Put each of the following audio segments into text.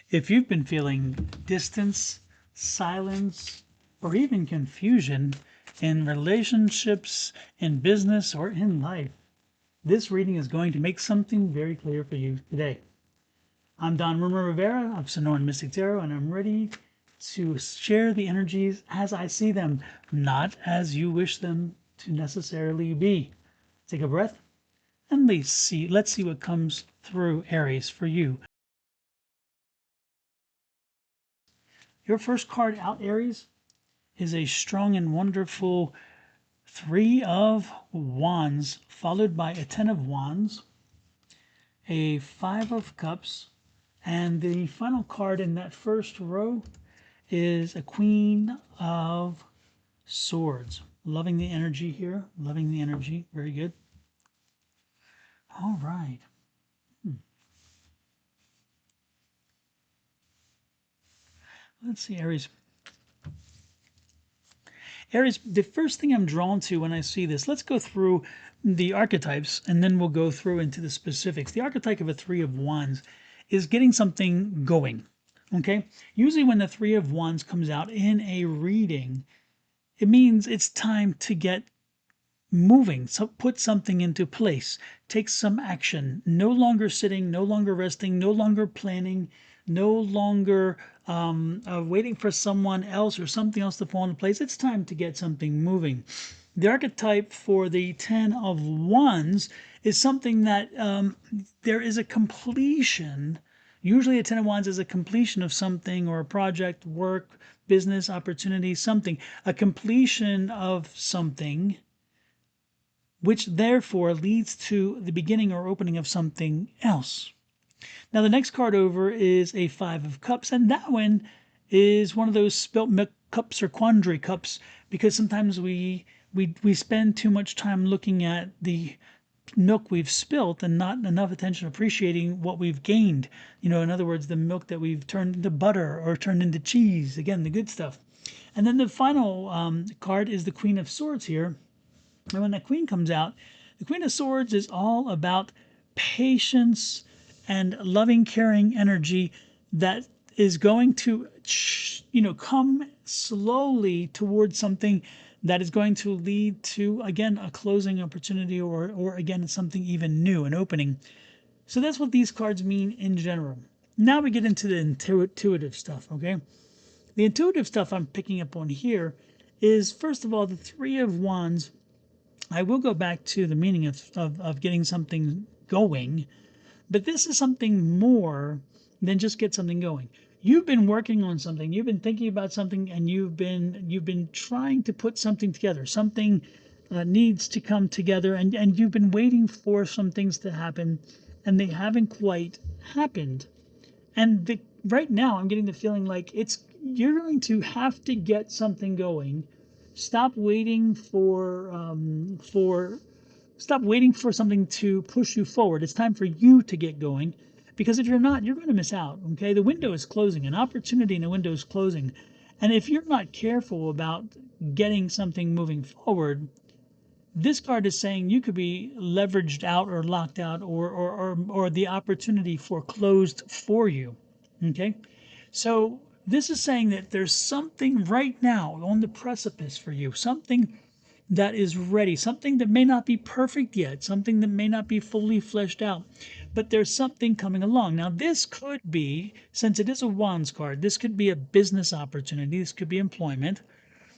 If you've been feeling distance, silence, or even confusion in relationships, in business, or in life, this reading is going to make something very clear for you today. I'm Don Rumor Rivera of Sonoran Mystic Tarot, and I'm ready to share the energies as I see them, not as you wish them to necessarily be. Take a breath and let's see what comes through, Aries, for you. Your first card out, Aries, is a strong and wonderful Three of Wands, followed by a Ten of Wands, a Five of Cups, and the final card in that first row is a Queen of Swords. Loving the energy here. Loving the energy. Very good. All right. Let's see, Aries. Aries, the first thing I'm drawn to when I see this, let's go through the archetypes and then we'll go through into the specifics. The archetype of a Three of Wands is getting something going. Okay? Usually when the Three of Wands comes out in a reading, it means it's time to get moving, so put something into place, take some action, no longer sitting, no longer resting, no longer planning, no longer waiting for someone else or something else to fall into place. It's time to get something moving. The archetype for the Ten of Wands is something that there is a completion. Usually a Ten of Wands is a completion of something or a project, work, business, opportunity, something, a completion of something, which therefore leads to the beginning or opening of something else. Now, the next card over is a Five of Cups, and that one is one of those spilt milk cups or quandary cups, because sometimes we spend too much time looking at the milk we've spilt and not enough attention appreciating what we've gained. In other words, the milk that we've turned into butter or turned into cheese. Again, the good stuff. And then the final card is the Queen of Swords here. And when the Queen comes out, the Queen of Swords is all about patience and loving, caring energy that is going to, come slowly towards something that is going to lead to, again, a closing opportunity or again, something even new, an opening. So that's what these cards mean in general. Now we get into the intuitive stuff, okay? The intuitive stuff I'm picking up on here is, first of all, the Three of Wands. I will go back to the meaning of getting something going, but this is something more than just get something going. You've been working on something, you've been thinking about something, and you've been trying to put something together. Something needs to come together, and you've been waiting for some things to happen, and they haven't quite happened. And right now, I'm getting the feeling like you're going to have to get something going. Stop waiting for something to push you forward. It's time for you to get going, because if you're not, you're going to miss out. Okay, the window is closing. An opportunity in the window is closing, and if you're not careful about getting something moving forward, this card is saying you could be leveraged out or locked out, or the opportunity foreclosed for you. Okay, so this is saying that there's something right now on the precipice for you, something that is ready, something that may not be perfect yet, something that may not be fully fleshed out, but there's something coming along. Now, this could be, since it is a Wands card, this could be a business opportunity, this could be employment,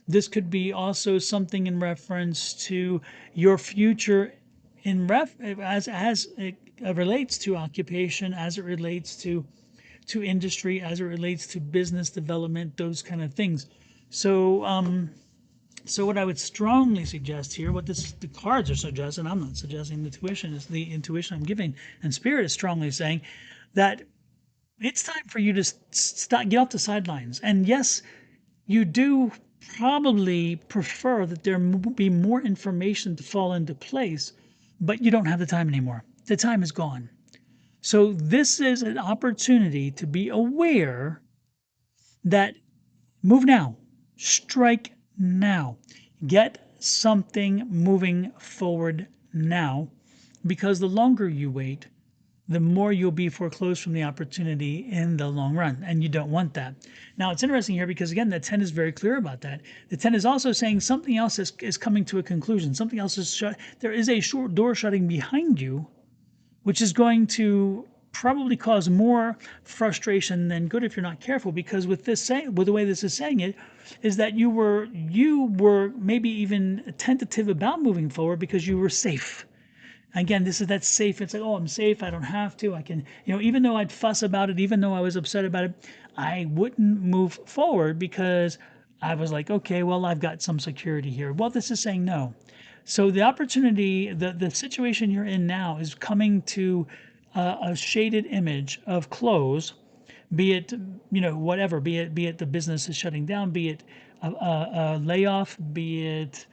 this could be also something in reference to your future as it relates to occupation, as it relates to industry, as it relates to business development, those kind of things. So what I would strongly suggest here, the cards are suggesting, I'm not suggesting, the intuition I'm giving, and Spirit is strongly saying that it's time for you to get off the sidelines. And yes, you do probably prefer that there be more information to fall into place, but you don't have the time anymore. The time is gone. So this is an opportunity to be aware that move now, strike now, get something moving forward now, because the longer you wait, the more you'll be foreclosed from the opportunity in the long run. And you don't want that. Now, it's interesting here because, again, the 10 is very clear about that. The 10 is also saying something else is coming to a conclusion. Something else is shut. There is a short door shutting behind you, which is going to probably cause more frustration than good if you're not careful. Because with the way this is saying it, is that you were maybe even tentative about moving forward because you were safe. Again, that's safe. It's like, oh, I'm safe. I don't have to. I can, even though I'd fuss about it, even though I was upset about it, I wouldn't move forward because I was like, okay, well, I've got some security here. Well, this is saying no. So the opportunity, the situation you're in now is coming to a shaded image of close, be it, whatever, be it the business is shutting down, be it a layoff, be it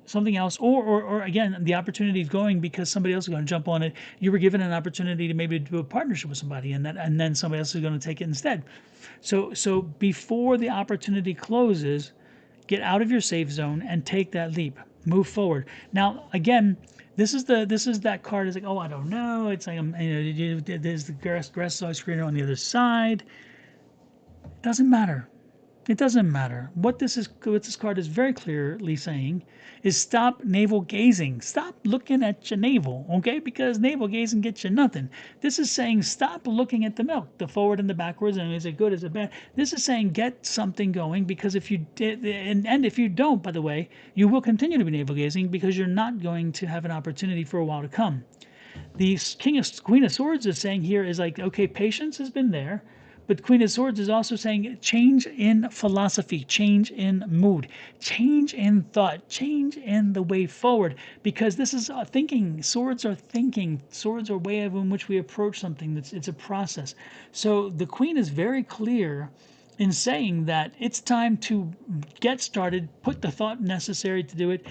something else, or again, the opportunity is going because somebody else is going to jump on it. You were given an opportunity to maybe do a partnership with somebody, and then somebody else is going to take it instead. So before the opportunity closes, get out of your safe zone and take that leap. Move forward. Now, again, this is that card. It's like, oh, I don't know. It's like, there's the grass is always greener on the other side. Doesn't matter. It doesn't matter. What this card is very clearly saying is stop navel gazing. Stop looking at your navel, okay? Because navel gazing gets you nothing. This is saying stop looking at the milk, the forward and the backwards, and is it good, is it bad? This is saying get something going, because if you did, and if you don't, by the way, you will continue to be navel gazing because you're not going to have an opportunity for a while to come. The Queen of Swords is saying here is like, okay, patience has been there. But Queen of Swords is also saying change in philosophy, change in mood, change in thought, change in the way forward. Because this is thinking. Swords are thinking. Swords are a way in which we approach something. It's a process. So the Queen is very clear in saying that it's time to get started, put the thought necessary to do it,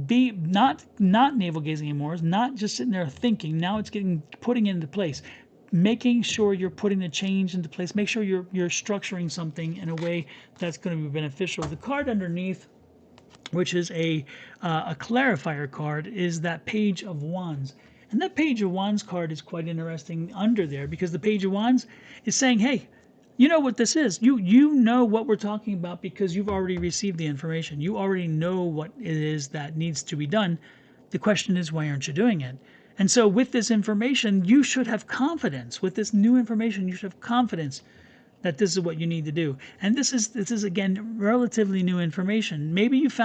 be not navel gazing anymore, it's not just sitting there thinking. Now it's putting it into place, making sure you're putting the change into place. Make sure you're structuring something in a way that's going to be beneficial. The card underneath, which is a clarifier card, is that Page of Wands. And that Page of Wands card is quite interesting under there, because the Page of Wands is saying, hey, you know what this is. You know what we're talking about because you've already received the information. You already know what it is that needs to be done. The question is, why aren't you doing it? And so with this information, you should have confidence. With this new information, you should have confidence that this is what you need to do. And this is again, relatively new information. Maybe you just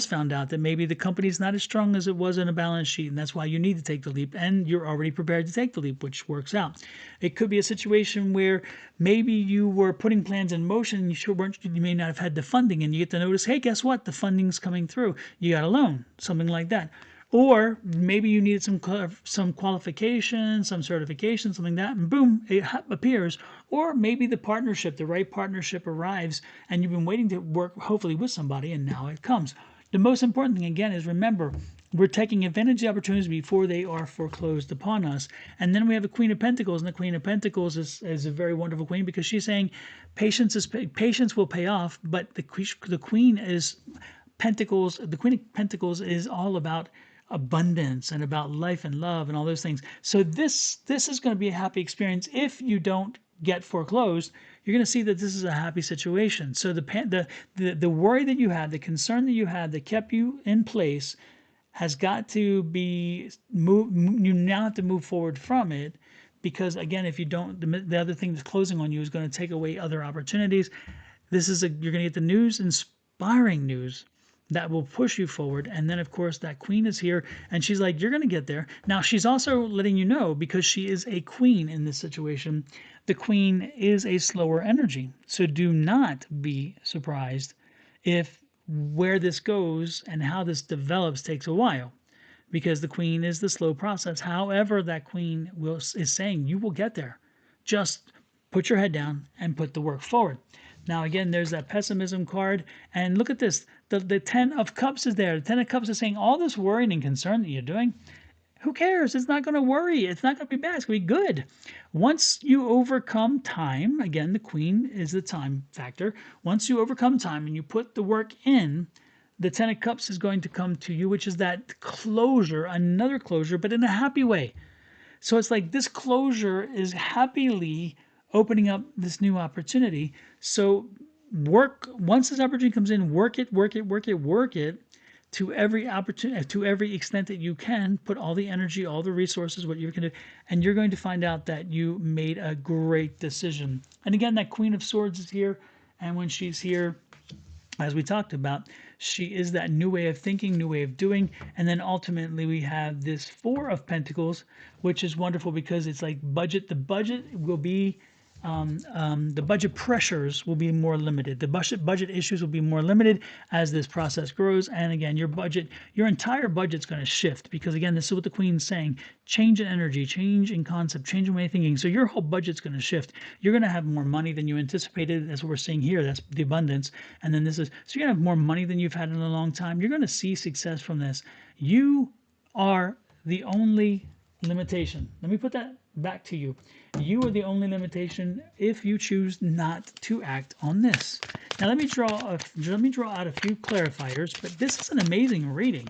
found out that maybe the company's not as strong as it was in a balance sheet, and that's why you need to take the leap, and you're already prepared to take the leap, which works out. It could be a situation where maybe you were putting plans in motion, you may not have had the funding, and you get to notice, hey, guess what? The funding's coming through. You got a loan, something like that. Or maybe you needed some qualification, some certification, something like that, and boom, it appears. Or maybe the right partnership arrives, and you've been waiting to work hopefully with somebody, and now it comes. The most important thing, again, is remember, we're taking advantage of the opportunities before they are foreclosed upon us. And then we have the Queen of Pentacles, and the Queen of Pentacles is a very wonderful queen, because she's saying patience will pay off, but the Queen is Pentacles. The Queen of Pentacles is all about abundance and about life and love and all those things. So this is going to be a happy experience. If you don't get foreclosed, you're going to see that this is a happy situation. So the worry that you had, the concern that you had that kept you in place, has got to be moved. You now have to move forward from it, because again, if you don't, the other thing that's closing on you is going to take away other opportunities. You're going to get the news, inspiring news, that will push you forward. And then, of course, that Queen is here, and she's like, you're going to get there. Now, she's also letting you know, because she is a queen in this situation, the Queen is a slower energy. So do not be surprised if where this goes and how this develops takes a while, because the Queen is the slow process. However, that Queen is saying you will get there. Just put your head down and put the work forward. Now, again, there's that pessimism card. And look at this. The 10 of Cups is there. The 10 of Cups is saying all this worrying and concern that you're doing, who cares? It's not going to worry. It's not going to be bad. It's going to be good. Once you overcome time, again, the Queen is the time factor. Once you overcome time and you put the work in, the Ten of Cups is going to come to you, which is that closure, another closure, but in a happy way. So it's like this closure is happily opening up this new opportunity. So work, once this opportunity comes in, work it, work it, work it, work it to every opportunity, to every extent that you can. Put all the energy, all the resources, what you can do, and you're going to find out that you made a great decision. And again, that Queen of Swords is here, and when she's here, as we talked about, she is that new way of thinking, new way of doing. And then ultimately we have this Four of Pentacles, which is wonderful because it's like budget. The budget will be, the budget pressures will be more limited. The budget issues will be more limited as this process grows. And again, your entire budget's going to shift because again, this is what the Queen's saying: change in energy, change in concept, change in way of thinking. So your whole budget's going to shift. You're going to have more money than you anticipated. That's what we're seeing here. That's the abundance. And then so you're going to have more money than you've had in a long time. You're going to see success from this. You are the only limitation. Let me put that back to you. You are the only limitation if you choose not to act on this. Now let me draw out a few clarifiers, but this is an amazing reading.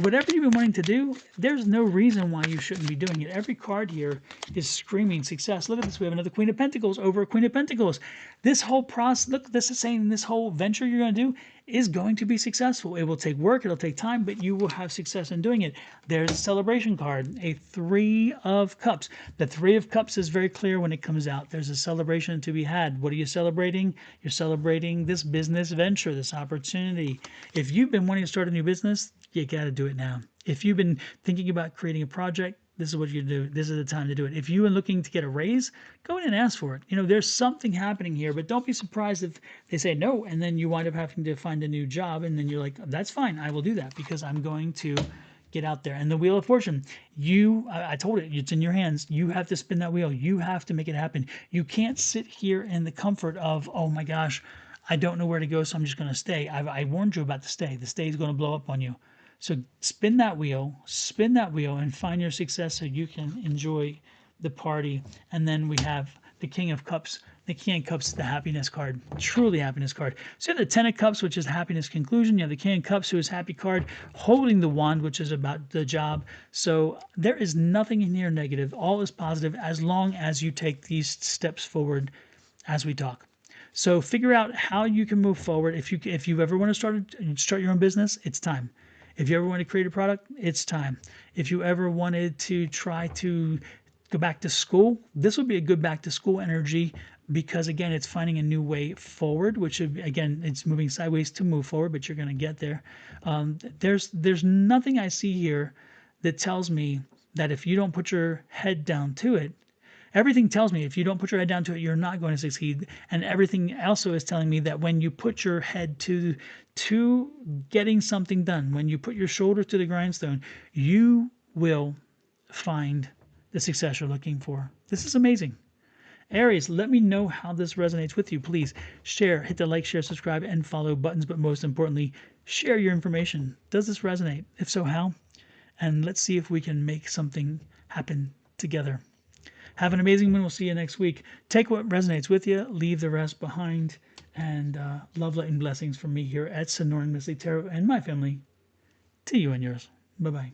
Whatever you've been wanting to do, there's no reason why you shouldn't be doing it. Every card here is screaming success. Look at this. We have another Queen of Pentacles over a Queen of Pentacles. This whole process, look, this is saying this whole venture you're going to do is going to be successful. It will take work. It'll take time, but you will have success in doing it. There's a celebration card, a Three of Cups. The Three of Cups is very clear when it comes out. There's a celebration to be had. What are you celebrating? You're celebrating this business venture, this opportunity. If you've been wanting to start a new business, you got to do it now. If you've been thinking about creating a project, this is what you do. This is the time to do it. If you are looking to get a raise, go in and ask for it. You know, there's something happening here, but don't be surprised if they say no, and then you wind up having to find a new job, and then you're like, that's fine, I will do that because I'm going to get out there. And the Wheel of Fortune, I told it, it's in your hands. You have to spin that wheel. You have to make it happen. You can't sit here in the comfort of, oh my gosh, I don't know where to go, so I'm just going to stay. I warned you about the stay. The stay is going to blow up on you. So spin that wheel, and find your success so you can enjoy the party. And then we have the King of Cups. The King of Cups is the happiness card, truly happiness card. So you have the Ten of Cups, which is happiness conclusion. You have the King of Cups, who is happy card, holding the wand, which is about the job. So there is nothing in here negative. All is positive as long as you take these steps forward as we talk. So figure out how you can move forward. If you ever want to start your own business, it's time. If you ever want to create a product, it's time. If you ever wanted to try to go back to school, this would be a good back to school energy because, again, it's finding a new way forward, which, again, it's moving sideways to move forward, but you're going to get there. There's nothing I see here that tells me that if you don't put your head down to it, everything tells me if you don't put your head down to it, you're not going to succeed. And everything also is telling me that when you put your head to getting something done, when you put your shoulder to the grindstone, you will find the success you're looking for. This is amazing. Aries, let me know how this resonates with you. Please share, hit the like, share, subscribe, and follow buttons. But most importantly, share your information. Does this resonate? If so, how? And let's see if we can make something happen together. Have an amazing one. We'll see you next week. Take what resonates with you, leave the rest behind, and love, light, and blessings from me here at Zodiac Tarot and my family to you and yours. Bye-bye.